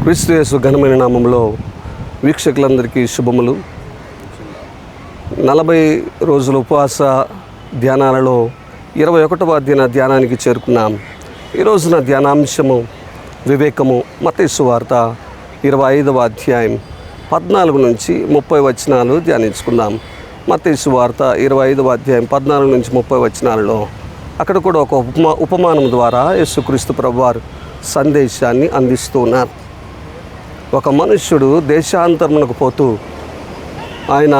క్రీస్తు యేసు ఘనమైన నామంలో వీక్షకులందరికీ శుభములు. 40 రోజుల ఉపవాస ధ్యానాలలో 21వ దిన ధ్యానానికి చేరుకున్నాం. ఈ రోజున ధ్యానాంశము వివేకము. మత్తయి సువార్త 25వ అధ్యాయం 14 నుంచి 30 వచనాలు ధ్యానించుకుందాం. మత్తయి సువార్త 25వ అధ్యాయం 14 నుంచి 30 వచనాలలో అక్కడ కూడా ఒక ఉపమానం ద్వారా యేసుక్రీస్తు ప్రభువారు సందేశాన్ని అందిస్తూ ఉన్నారు. ఒక మనుష్యుడు దేశాంతరమునకు పోతూ ఆయన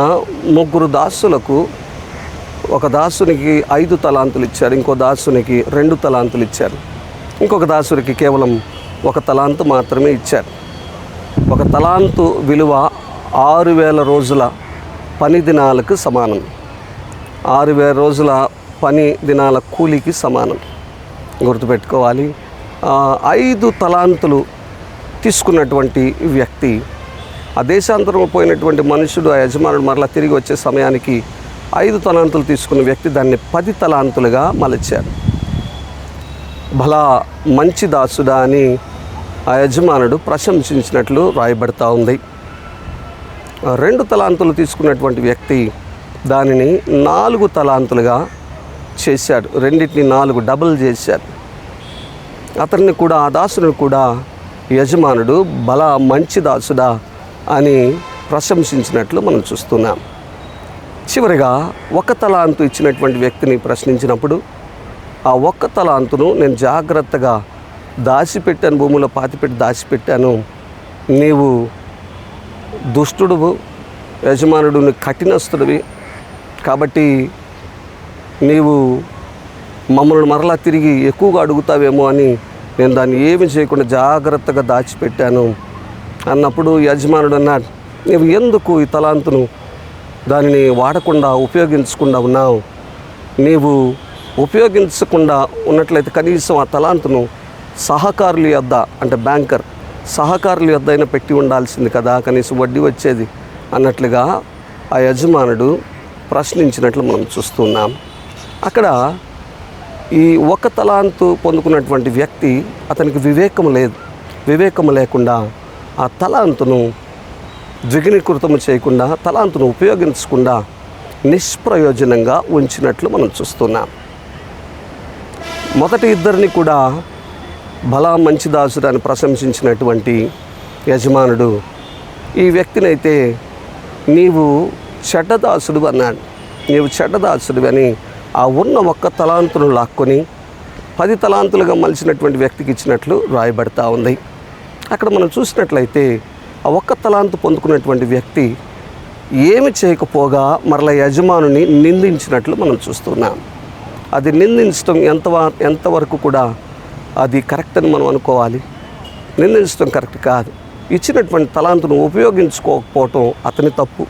3 దాసులకు, ఒక దాసునికి 5 తలాంతులు ఇచ్చారు, ఇంకో దాసునికి 2 తలాంతులు ఇచ్చారు, ఇంకొక దాసునికి కేవలం 1 తలాంతు మాత్రమే ఇచ్చారు. 1 తలాంతు విలువ 6000 రోజుల పని దినాలకు సమానం. 6000 రోజుల పని దినాల కూలికి సమానం. గుర్తుపెట్టుకోవాలి. 5 తలాంతులు తీసుకున్నటువంటి వ్యక్తి, ఆ దేశాంతరం పోయినటువంటి మనుషుడు, ఆ యజమానుడు మరలా తిరిగి వచ్చే సమయానికి 5 తలాంతులు తీసుకున్న వ్యక్తి దాన్ని 10 తలాంతులుగా మలచాడు. భలా మంచి దాసుడా అని ఆ యజమానుడు ప్రశంసించినట్లు రాయబడతా ఉంది. 2 తలాంతులు తీసుకున్నటువంటి వ్యక్తి దానిని 4 తలాంతులుగా చేశాడు. రెండింటిని 4 డబుల్ చేశాడు. అతన్ని కూడా, ఆ దాసుని కూడా యజమానుడు బలా మంచి దాసుడా అని ప్రశంసించినట్లు మనం చూస్తున్నాం. చివరిగా 1 తలాంతు ఇచ్చినటువంటి వ్యక్తిని ప్రశ్నించినప్పుడు, ఆ 1 తలాంతును నేను జాగ్రత్తగా దాచిపెట్టాను, భూమిలో పాతిపెట్టి దాచిపెట్టాను, నీవు దుష్టుడువు, యజమానుడు కఠినస్తుడివి, కాబట్టి నీవు మమ్మల్ని మరలా తిరిగి ఎక్కువగా అడుగుతావేమో అని నేను దాన్ని ఏమి చేయకుండా జాగ్రత్తగా దాచిపెట్టాను అన్నప్పుడు యజమానుడు అన్నాడు, నీవు ఎందుకు ఈ తలాంతును దానిని వాడకుండా ఉపయోగించకుండా ఉన్నావు? నీవు ఉపయోగించకుండా ఉన్నట్లయితే కనీసం ఆ తలాంతును సహకారుల యొద్ద, అంటే బ్యాంకర్ సహకారుల యొద్ద అయినా పెట్టి ఉండాల్సింది కదా, కనీసం వడ్డీ వచ్చేది అన్నట్లుగా ఆ యజమానుడు ప్రశ్నించినట్లు మనం చూస్తున్నాం. అక్కడ ఈ 1 తలాంతు పొందుకున్నటువంటి వ్యక్తి, అతనికి వివేకం లేదు. వివేకం లేకుండా ఆ తలాంతును ద్విగుణీకృతము చేయకుండా, తలాంతును ఉపయోగించకుండా నిష్ప్రయోజనంగా ఉంచినట్లు మనం చూస్తున్నాం. మొదటి ఇద్దరిని కూడా బలా మంచి దాసుడు అని ప్రశంసించినటువంటి యజమానుడు ఈ వ్యక్తినైతే నీవు చెడ్డదాసుడు అన్నాడు. నీవు చెడ్డదాసుడు అని ఆ ఉన్న 1 తలాంతును లాక్కొని 10 తలాంతులుగా మలిచినటువంటి వ్యక్తికి ఇచ్చినట్లు రాయబడతా ఉంది. అక్కడ మనం చూసినట్లయితే ఆ 1 తలాంతు పొందుకున్నటువంటి వ్యక్తి ఏమి చేయకపోగా మరలా యజమానుని నిందించినట్లు మనం చూస్తున్నాం. అది నిందించడం ఎంతవరకు కూడా అది కరెక్ట్ అని మనం అనుకోవాలి. నిందించడం కరెక్ట్ కాదు. ఇచ్చినటువంటి తలాంతును ఉపయోగించుకోకపోవటం అతని తప్పు.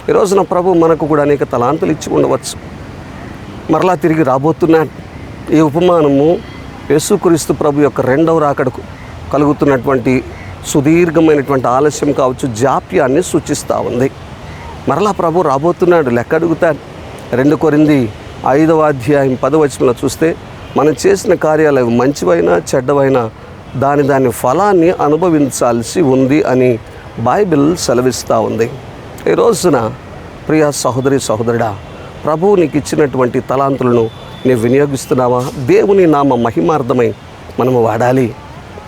ఈ రోజున ప్రభు మనకు కూడా అనేక తలాంతులు ఇచ్చి ఉండవచ్చు, మరలా తిరిగి రాబోతున్నాడు. ఈ ఉపమానము యేసుక్రీస్తు ప్రభు యొక్క 2వ రాకడకు కలుగుతున్నటువంటి సుదీర్ఘమైనటువంటి ఆలస్యం కావచ్చు, జాప్యాన్ని సూచిస్తూ ఉంది. మరలా ప్రభు రాబోతున్నాడు, లెక్క అడుగుతాడు. 2 కొరింథీ 5వ అధ్యాయం 10వ వచనంలో చూస్తే, మనం చేసిన కార్యాలు మంచివైనా చెడ్డవైనా దాని ఫలాన్ని అనుభవించాల్సి ఉంది అని బైబిల్ సెలవిస్తూ ఉంది. ఈ రోజున ప్రియ సహోదరి సహోదరుడా, ప్రభువు నీకు ఇచ్చినటువంటి తలాంతులను నీవు వినియోగిస్తున్నావా? దేవుని నామ మహిమార్థమై మనము వాడాలి,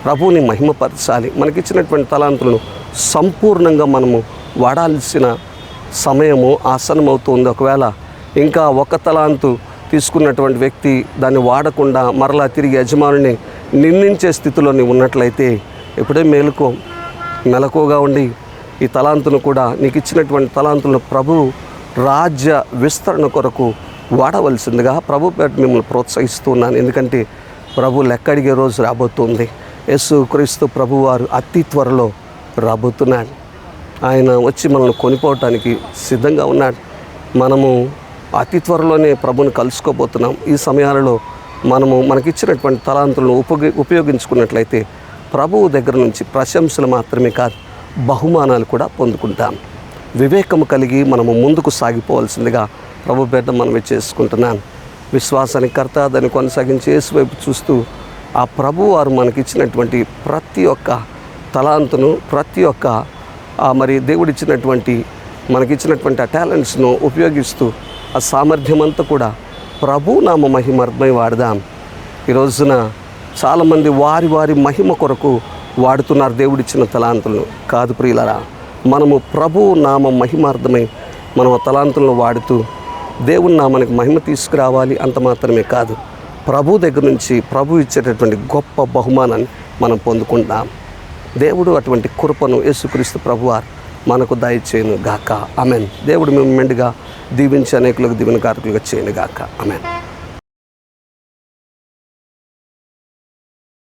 ప్రభువుని మహిమపరచాలి. మనకిచ్చినటువంటి తలాంతులను సంపూర్ణంగా మనము వాడాల్సిన సమయము ఆసన్నమవుతుంది. ఒకవేళ ఇంకా 1 తలాంతు తీసుకున్నటువంటి వ్యక్తి దాన్ని వాడకుండా మరలా తిరిగి యజమానుని నిందించే స్థితిలో నీవు ఉన్నట్లయితే ఇప్పుడే మెలకువగా ఉండి ఈ తలాంతును కూడా, నీకు ఇచ్చినటువంటి తలాంతులను ప్రభువు రాజ్య విస్తరణ కొరకు వాడవలసిందిగా ప్రభు పేట మిమ్మల్ని ప్రోత్సహిస్తూ ఉన్నాను. ఎందుకంటే ప్రభు లెక్క అడిగే రోజు రాబోతుంది. యేసుక్రీస్తు ప్రభువారు అతి త్వరలో రాబోతున్నాడు. ఆయన వచ్చి మనల్ని కొనిపోవటానికి సిద్ధంగా ఉన్నాడు. మనము అతి త్వరలోనే ప్రభుని కలుసుకోబోతున్నాం. ఈ సమయాలలో మనకిచ్చినటువంటి తలాంతులను ఉపయోగించుకున్నట్లయితే ప్రభువు దగ్గర నుంచి ప్రశంసలు మాత్రమే కాదు, బహుమానాలు కూడా పొందుకుంటాం. వివేకము కలిగి మనము ముందుకు సాగిపోవాల్సిందిగా ప్రభు పేట మనవి చేసుకుంటున్నాను. విశ్వాసానికి కర్త, దాన్ని కొనసాగించి యేసు వైపు చూస్తూ ఆ ప్రభువారు మనకిచ్చినటువంటి ప్రతి ఒక్క తలాంతును, ప్రతి ఒక్క మరి దేవుడిచ్చినటువంటి మనకిచ్చినటువంటి ఆ టాలెంట్స్ను ఉపయోగిస్తూ ఆ సామర్థ్యం అంతా కూడా ప్రభు నామ మహిమార్థమై వాడదాం. ఈ రోజున చాలామంది వారి వారి మహిమ కొరకు వాడుతున్నారు దేవుడిచ్చిన తలాంతులను. కాదు ప్రియులారా, మనము ప్రభు నామ మహిమార్థమై మనం ఆ తలాంతులను వాడుతూ దేవుని నామానికి మహిమ తీసుకురావాలి. అంత మాత్రమే కాదు, ప్రభు దగ్గర నుంచి ప్రభు ఇచ్చేటటువంటి గొప్ప బహుమానాన్ని మనం పొందుకుంటాం. దేవుడు అటువంటి కృపను యేసుక్రీస్తు ప్రభువారు మనకు దయచేయును గాక. ఆమెన్. దేవుడు మేము మెండుగా దీవించి అనేకులకు దీవెనకారకులుగా చేయను గాక. ఆమెన్.